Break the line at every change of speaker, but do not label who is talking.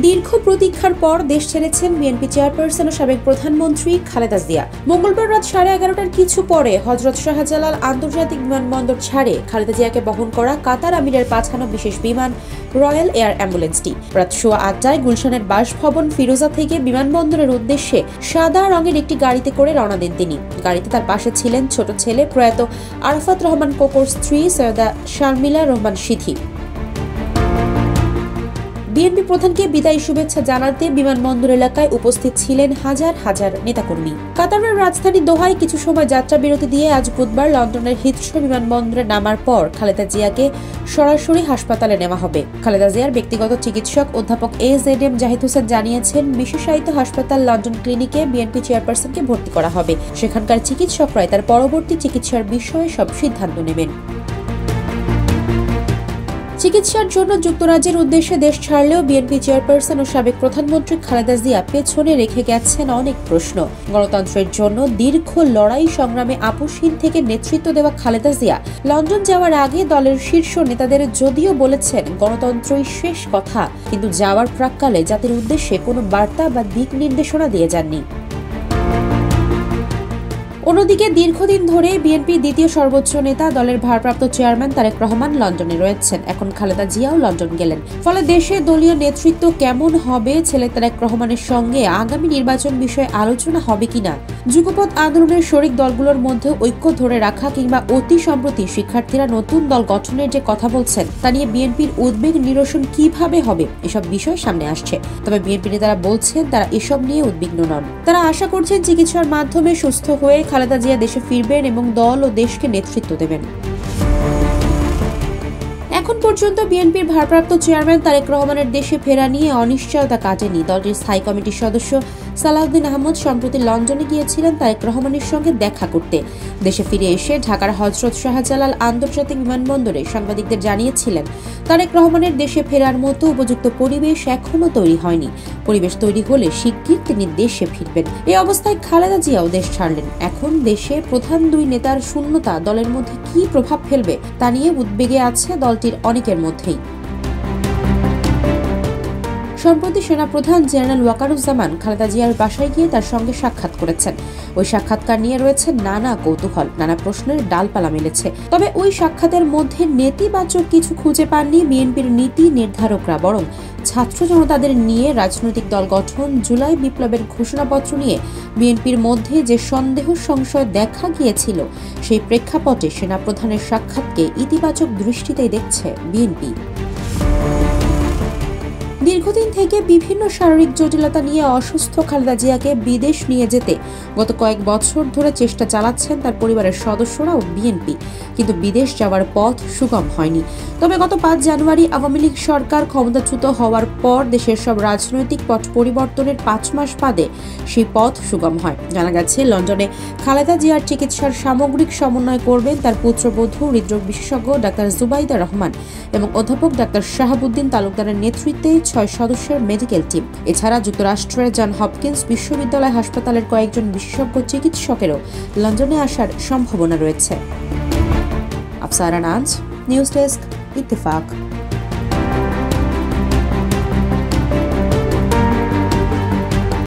দীর্ঘ প্রতীক্ষার পর দেশ ছেড়েছেন বিএনপি চেয়ারপারসন ও সাবেক প্রধানমন্ত্রী খালেদা জিয়া। মঙ্গলবার রাত 11:30টার কিছু পরে হযরত শাহজালাল আন্তর্জাতিক বিমানবন্দর ছাড়ে খালেদা জিয়াকে বহন করা কাতার আমিরের পাঠানো বিশেষ বিমান রয়্যাল এয়ার অ্যাম্বুলেন্সটি। রাত 8:15টায় গুলশানের বাসভবন ফিরোজা থেকে বিমানবন্দরের উদ্দেশ্যে সাদা রঙের একটি গাড়িতে করে রওনা দেন তিনি। গাড়িতে তার পাশে ছিলেন ছোট ছেলে প্রয়াত আরাফাত রহমান কোকোর স্ত্রী সৈয়দা শারমিলা রহমান সিথি। বিএনপি প্রধানকে বিদায়ী শুভেচ্ছা জানাতে বিমানবন্দর এলাকায় উপস্থিত ছিলেন হাজার হাজার নেতাকর্মী। কাতারের রাজধানী দোহায় কিছু সময় যাত্রা বিরতি দিয়ে আজ বুধবার লন্ডনের হিথ্রো বিমানবন্দরে নামার পর খালেদা জিয়াকে সরাসরি হাসপাতালে নেওয়া হবে। খালেদা জিয়ার ব্যক্তিগত চিকিৎসক অধ্যাপক AZM জাহিদ হোসেন জানিয়েছেন, বিশেষায়িত হাসপাতাল লন্ডন ক্লিনিকে বিএনপি চেয়ারপারসনকে ভর্তি করা হবে। সেখানকার চিকিৎসকরাই তার পরবর্তী চিকিৎসার বিষয়ে সব সিদ্ধান্ত নেবেন। চিকিৎসার জন্য যুক্তরাজ্যের উদ্দেশ্যে দেশ ছাড়লেও বিএনপি চেয়ারপারসন ও সাবেক প্রধানমন্ত্রী খালেদা জিয়া পেছনে রেখে গেছেন অনেক প্রশ্ন। গণতন্ত্রের জন্য দীর্ঘ লড়াই সংগ্রামে আপোষহীন থেকে নেতৃত্ব দেওয়া খালেদা জিয়া লন্ডন যাওয়ার আগে দলের শীর্ষ নেতাদের যদিও বলেছেন গণতন্ত্রই শেষ কথা, কিন্তু যাওয়ার প্রাক্কালে জাতির উদ্দেশ্যে কোনো বার্তা বা দিক নির্দেশনা দিয়ে যাননি। অন্যদিকে দীর্ঘদিন ধরে বিএনপির দ্বিতীয় সর্বোচ্চ নেতা দলের ভারপ্রাপ্ত চেয়ারম্যান তারেক রহমান লন্ডনে রয়েছেন। এখন খালেদা জিয়াও লন্ডন গেলেন। ফলে দেশে দলীয় নেতৃত্ব কেমন হবে, ছেলে তারেক রহমানের সঙ্গে আগামী নির্বাচন বিষয়ে আলোচনা হবে কিনা, যুগপৎ আন্দোলনের শরিক দলগুলোর মধ্যে ঐক্য ধরে রাখা কিংবা অতি সম্প্রতি শিক্ষার্থীরা নতুন দল গঠনের যে কথা বলছেন তা নিয়ে বিএনপির উদ্বেগ নিরসন কিভাবে হবে, এসব বিষয় সামনে আসছে। তবে বিএনপি নেতারা বলছেন তারা এসব নিয়ে উদ্বিগ্ন নন। তারা আশা করছেন চিকিৎসার মাধ্যমে সুস্থ হয়ে খালেদা জিয়া দেশে ফিরবেন এবং দল ও দেশকে নেতৃত্ব দেবেন। এখন পর্যন্ত বিএনপির ভারপ্রাপ্ত চেয়ারম্যান তারেক রহমানের দেশে ফেরা নিয়ে অনিশ্চয়তা কাটেনি। দলটির স্থায়ী কমিটির সদস্য সালাউদ্দিন আহমদ সম্প্রতি লন্ডনে গিয়েছিলেন তারেক রহমানের সঙ্গে দেখা করতে। দেশে ফিরে এসে ঢাকার হযরত শাহজালাল আন্তর্জাতিক বিমানবন্দরে সাংবাদিকদের জানিয়েছিলেন, তারেক রহমানের দেশে ফেরার মতো উপযুক্ত পরিবেশ এখনো তৈরি হয়নি। পরিবেশ তৈরি হলে শিগগির তিনি দেশে ফিরবেন। এই অবস্থায় খালেদা জিয়াও দেশ ছাড়লেন। এখন দেশে প্রধান দুই নেতার শূন্যতা দলের মধ্যে কি প্রভাব ফেলবে তা নিয়ে উদ্বেগে আছে দলটির অনেকের মধ্যেই। সম্প্রতি সেনাপ্রধান জেনারেল ওয়াকারুজ্জামান খালেদা জিয়ার বাসায় গিয়ে তার সঙ্গে সাক্ষাৎ করেছেন। ওই সাক্ষাৎকার নিয়ে রয়েছে নানা কৌতূহল, নানা প্রশ্নের ডালপালা মেলেছে। তবে ওই সাক্ষাতের মধ্যে নেতিবাচক কিছু খুঁজে পাননি বিএনপির নীতি নির্ধারকরা, বরং ছাত্র জনতাদের নিয়ে রাজনৈতিক দল গঠন, জুলাই বিপ্লবের ঘোষণাপত্র নিয়ে বিএনপির মধ্যে যে সন্দেহ সংশয় দেখা গিয়েছিল সেই প্রেক্ষাপটে সেনাপ্রধানের সাক্ষাৎকে ইতিবাচক দৃষ্টিতেই দেখছে বিএনপি। দীর্ঘদিন থেকে বিভিন্ন শারীরিক জটিলতা নিয়ে অসুস্থ খালেদা জিয়াকে বিদেশ নিয়ে যেতে গত কয়েক বছর ধরে চেষ্টা চালাচ্ছেন তার পরিবারের সদস্যরা ও বিএনপি, কিন্তু বিদেশ যাওয়ার পথ সুগম হয়নি। তবে গত 5 জানুয়ারি আওয়ামী লীগ সরকার ক্ষমতাচ্যুত হওয়ার পর দেশের সব রাজনৈতিক পথ পরিবর্তনের 5 মাস বাদে সেই পথ সুগম হয়। জানা গেছে, লন্ডনে খালেদা জিয়ার চিকিৎসার সামগ্রিক সমন্বয় করবেন তার পুত্রবধূ হৃদরোগ বিশেষজ্ঞ ডাক্তার জুবাইদা রহমান এবং অধ্যাপক ডাক্তার শাহাবুদ্দিন তালুকদারের নেতৃত্বে 6 সদস্যের মেডিকেল টিম। এছাড়া যুক্তরাষ্ট্রের জন হপকিন্স বিশ্ববিদ্যালয় হাসপাতালের কয়েকজন বিশেষজ্ঞ চিকিৎসকেরও লন্ডনে আসার সম্ভাবনা রয়েছে। আফসারা নাজ, নিউজ ডেস্ক, ইত্তেফাক।